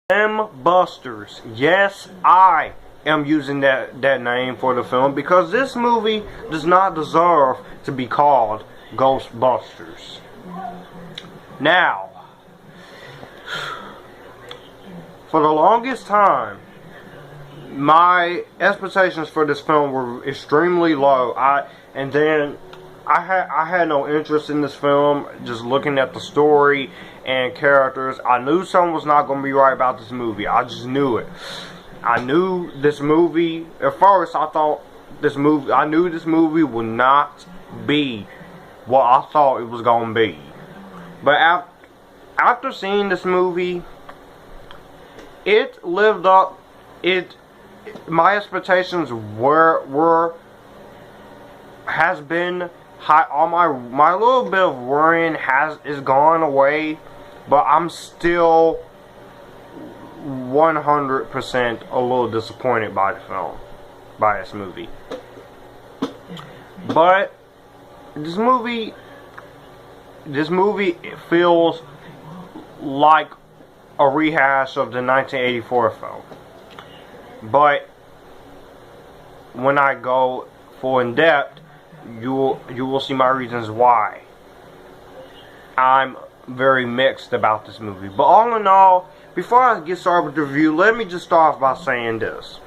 Busters. Yes, I am using that name for the film because this movie does not deserve to be called Ghostbusters. Now, for the longest time, my expectations for this film were extremely low. I had no interest in this film. Just looking at the story and characters, I knew something was not going to be right about this movie. I just knew it. I knew this movie. At first, I knew this movie would not be what I thought it was going to be. But after seeing this movie, it lived up. My expectations has been high. All my little bit of worrying is gone away, but I'm still 100% a little disappointed by this movie. But this movie feels like a rehash of the 1984 film. But when I go full in depth, you will see my reasons why I'm very mixed about this movie. But all in all, before I get started with the review, let me just start off by saying this.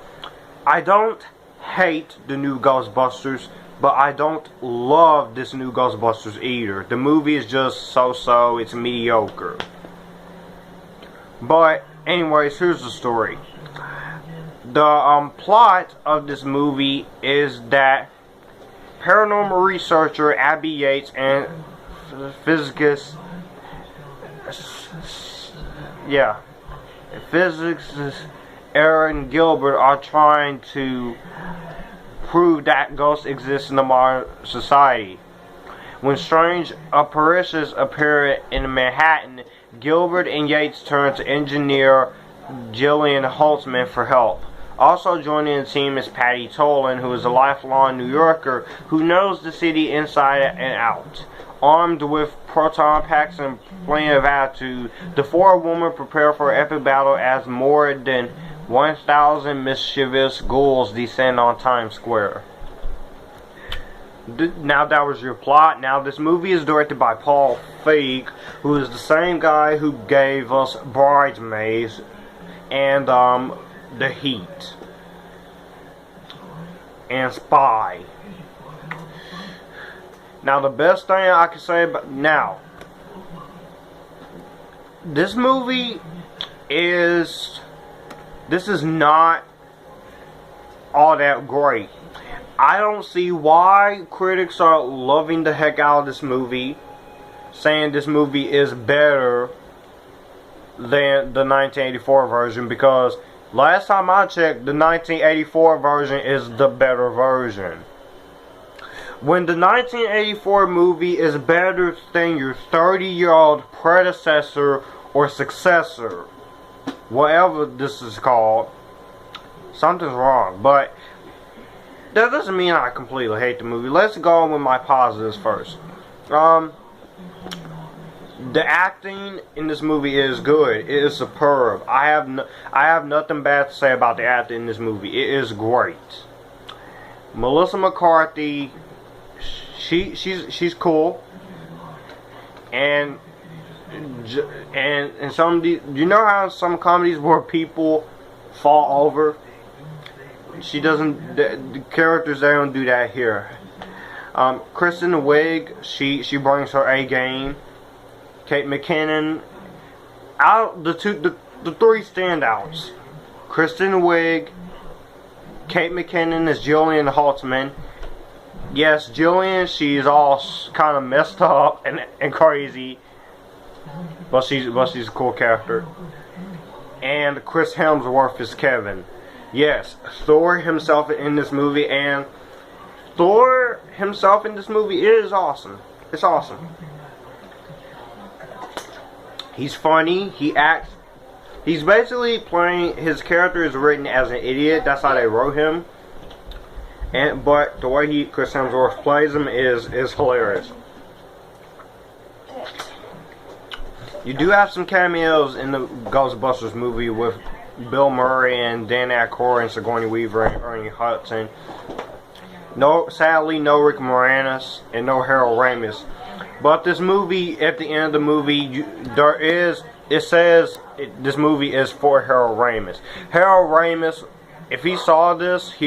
I don't hate the new Ghostbusters, but I don't love this new Ghostbusters either. The movie is just so-so, it's mediocre. But anyways, here's the story. The plot of this movie is that paranormal researcher Abby Yates and physicist Aaron Gilbert are trying to prove that ghosts exist in the modern society. When strange apparitions appear in Manhattan, Gilbert and Yates turn to engineer Jillian Holtzman for help. Also joining the team is Patty Tolan, who is a lifelong New Yorker who knows the city inside and out. Armed with proton packs and plenty of attitude, the four women prepare for an epic battle as more than 1,000 mischievous ghouls descend on Times Square. Now that was your plot. Now this movie is directed by Paul Feig, who is the same guy who gave us Bridesmaids and The Heat and Spy. Now the best thing I can say about this movie is not all that great. I don't see why critics are loving the heck out of this movie, saying this movie is better than the 1984 version, because last time I checked, the 1984 version is the better version. When the 1984 movie is better than your 30-year-old predecessor or successor, whatever this is called, something's wrong. But that doesn't mean I completely hate the movie. Let's go with my positives first. The acting in this movie is good. It is superb. I have nothing bad to say about the acting in this movie. It is great. Melissa McCarthy, she's cool. And some of these, you know how some comedies where people fall over? She doesn't. The characters, they don't do that here. Kristen Wiig, she brings her A game. Kate McKinnon, the three standouts. Kristen Wiig, Kate McKinnon is Jillian Holtzman. Yes, Jillian, she's all kind of messed up and crazy, but she's a cool character. And Chris Hemsworth is Kevin. Yes, Thor himself in this movie, and Thor himself in this movie is awesome. It's awesome. He's funny, he acts, he's basically playing, his character is written as an idiot, that's how they wrote him. But the way Chris Hemsworth plays him is hilarious. You do have some cameos in the Ghostbusters movie with Bill Murray and Dan Aykroyd and Sigourney Weaver and Ernie Hudson. No, sadly, no Rick Moranis and no Harold Ramis. But this movie, at the end of the movie, it says this movie is for Harold Ramis. Harold Ramis, if he saw this, I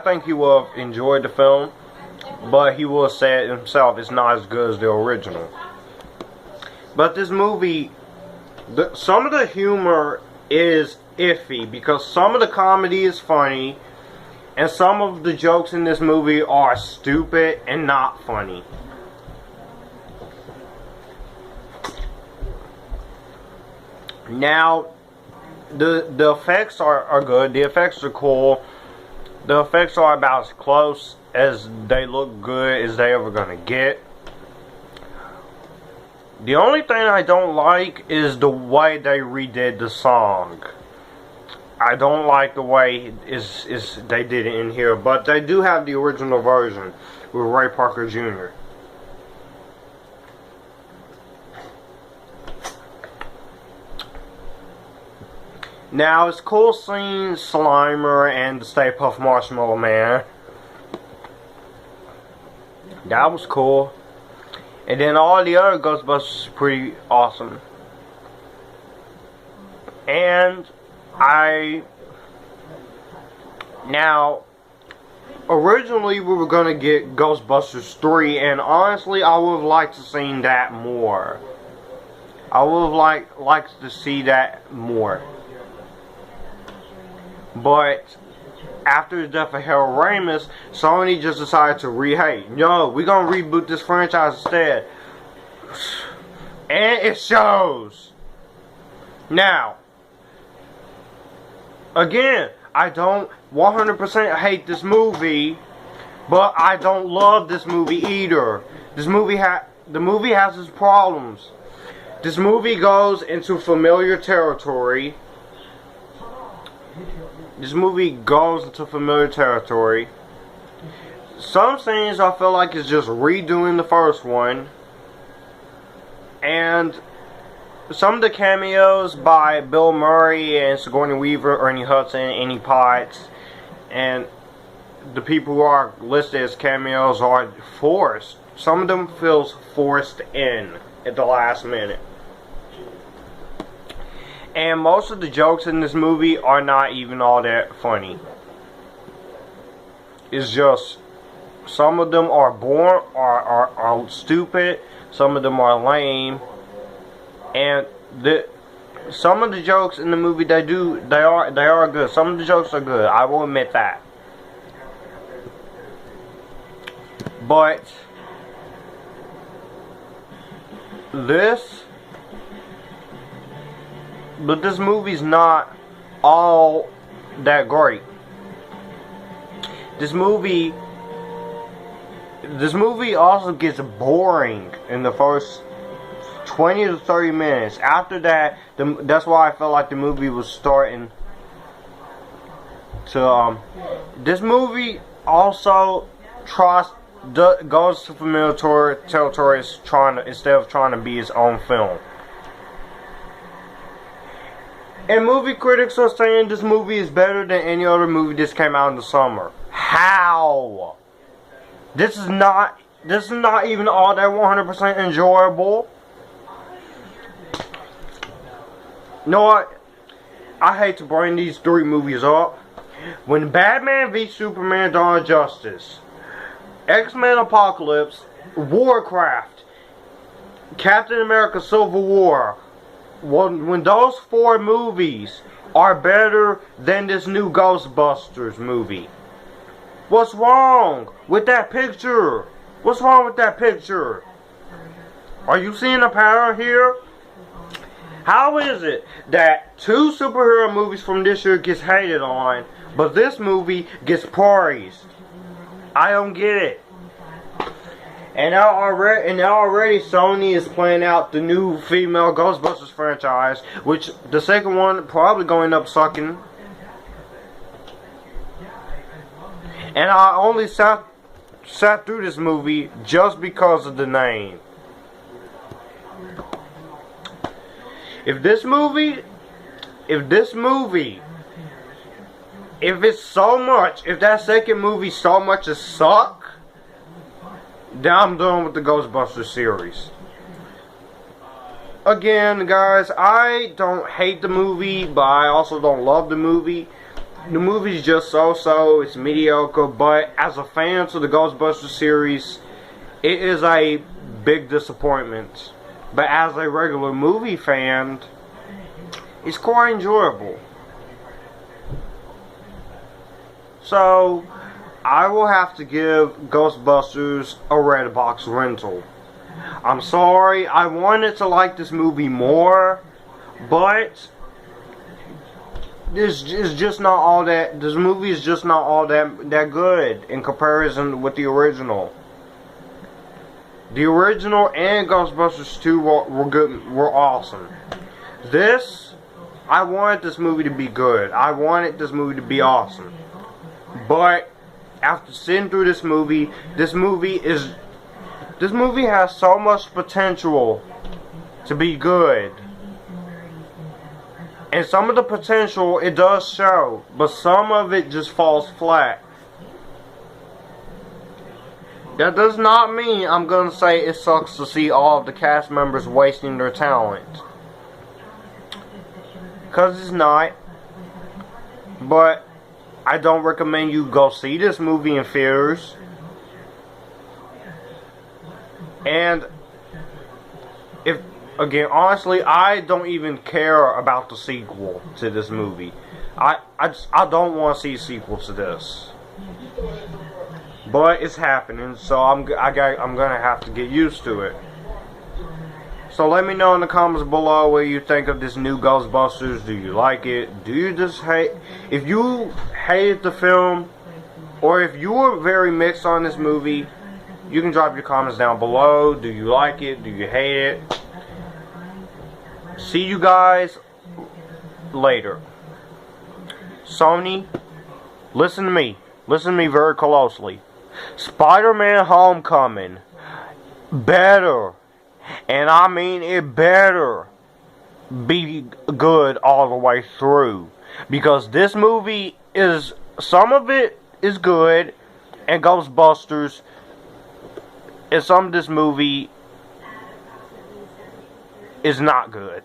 think he would have enjoyed the film, but he would have said himself it's not as good as the original. But this movie, some of the humor is iffy because some of the comedy is funny and some of the jokes in this movie are stupid and not funny. Now, the effects are good. The effects are cool. The effects are about as close as they look good as they ever gonna get. The only thing I don't like is the way they redid the song. I don't like the way they did it in here, but they do have the original version with Ray Parker Jr. Now, it's cool seeing Slimer and the Stay Puft Marshmallow Man. That was cool. And then all the other Ghostbusters are pretty awesome. And now, originally we were going to get Ghostbusters 3, and honestly, I would have liked to see that more. I would have liked to see that more. But after the death of Harold Ramis, Sony just decided to we're gonna reboot this franchise instead. And it shows. Now, again, I don't 100% hate this movie, but I don't love this movie either. The movie has its problems. This movie goes into familiar territory. Some scenes I feel like is just redoing the first one. And some of the cameos by Bill Murray and Sigourney Weaver, Ernie Hudson, Annie Potts, and the people who are listed as cameos are forced. Some of them feels forced in at the last minute. And most of the jokes in this movie are not even all that funny. It's just, some of them are boring, are stupid, some of them are lame, and some of the jokes in the movie they are good. Some of the jokes are good, I will admit that. But this movie's not all that great. This movie also gets boring in the first 20 to 30 minutes. After that, that's why I felt like the movie was starting to this movie also goes to familiar territory instead of trying to be its own film. And movie critics are saying this movie is better than any other movie that came out in the summer. How? This is not even all that 100% enjoyable. You know what? I hate to bring these three movies up. When Batman v Superman: Dawn of Justice, X-Men: Apocalypse, Warcraft, Captain America: Civil War, when those four movies are better than this new Ghostbusters movie, what's wrong with that picture? What's wrong with that picture? Are you seeing a pattern here? How is it that two superhero movies from this year gets hated on, but this movie gets praised? I don't get it. And now already Sony is planning out the new female Ghostbusters franchise, which the second one probably going up sucking. And sat through this movie just because of the name. If it's so much, if that second movie so much as suck, then I'm done with the Ghostbusters series. Again, guys, I don't hate the movie, but I also don't love the movie. The movie's just so-so, it's mediocre, but as a fan to the Ghostbusters series, it is a big disappointment. But as a regular movie fan, it's quite enjoyable. So, I will have to give Ghostbusters a Redbox rental. I'm sorry, I wanted to like this movie more, but this movie is just not all that good in comparison with the original. The original and Ghostbusters 2 were awesome. I wanted this movie to be good. I wanted this movie to be awesome. But after sitting through this movie has so much potential to be good. And some of the potential it does show, but some of it just falls flat. That does not mean I'm gonna say it sucks to see all of the cast members wasting their talent. Cause it's not. But I don't recommend you go see this movie in theaters. And again, honestly, I don't even care about the sequel to this movie. I don't want to see a sequel to this. But it's happening, so I'm gonna have to get used to it. So let me know in the comments below what you think of this new Ghostbusters. Do you like it? Do you just hate? If you hated the film, or if you were very mixed on this movie, you can drop your comments down below. Do you like it? Do you hate it? See you guys later. Sony, listen to me. Listen to me very closely. Spider-Man Homecoming better, and I mean it better, be good all the way through. Because this movie some of it is good, and Ghostbusters, and some of this movie is not good.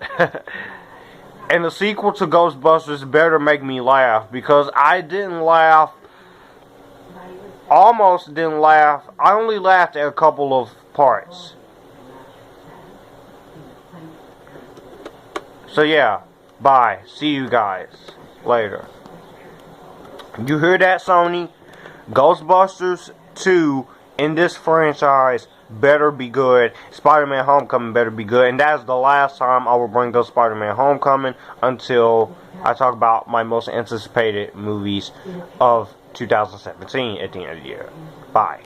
And the sequel to Ghostbusters better make me laugh, because I didn't laugh, almost didn't laugh. I only laughed at a couple of parts. So yeah, bye. See you guys later. You hear that, Sony? Ghostbusters 2 in this franchise better be good. Spider-Man Homecoming better be good. And that is the last time I will bring up Spider-Man Homecoming until I talk about my most anticipated movies of 2017 at the end of the year. Bye.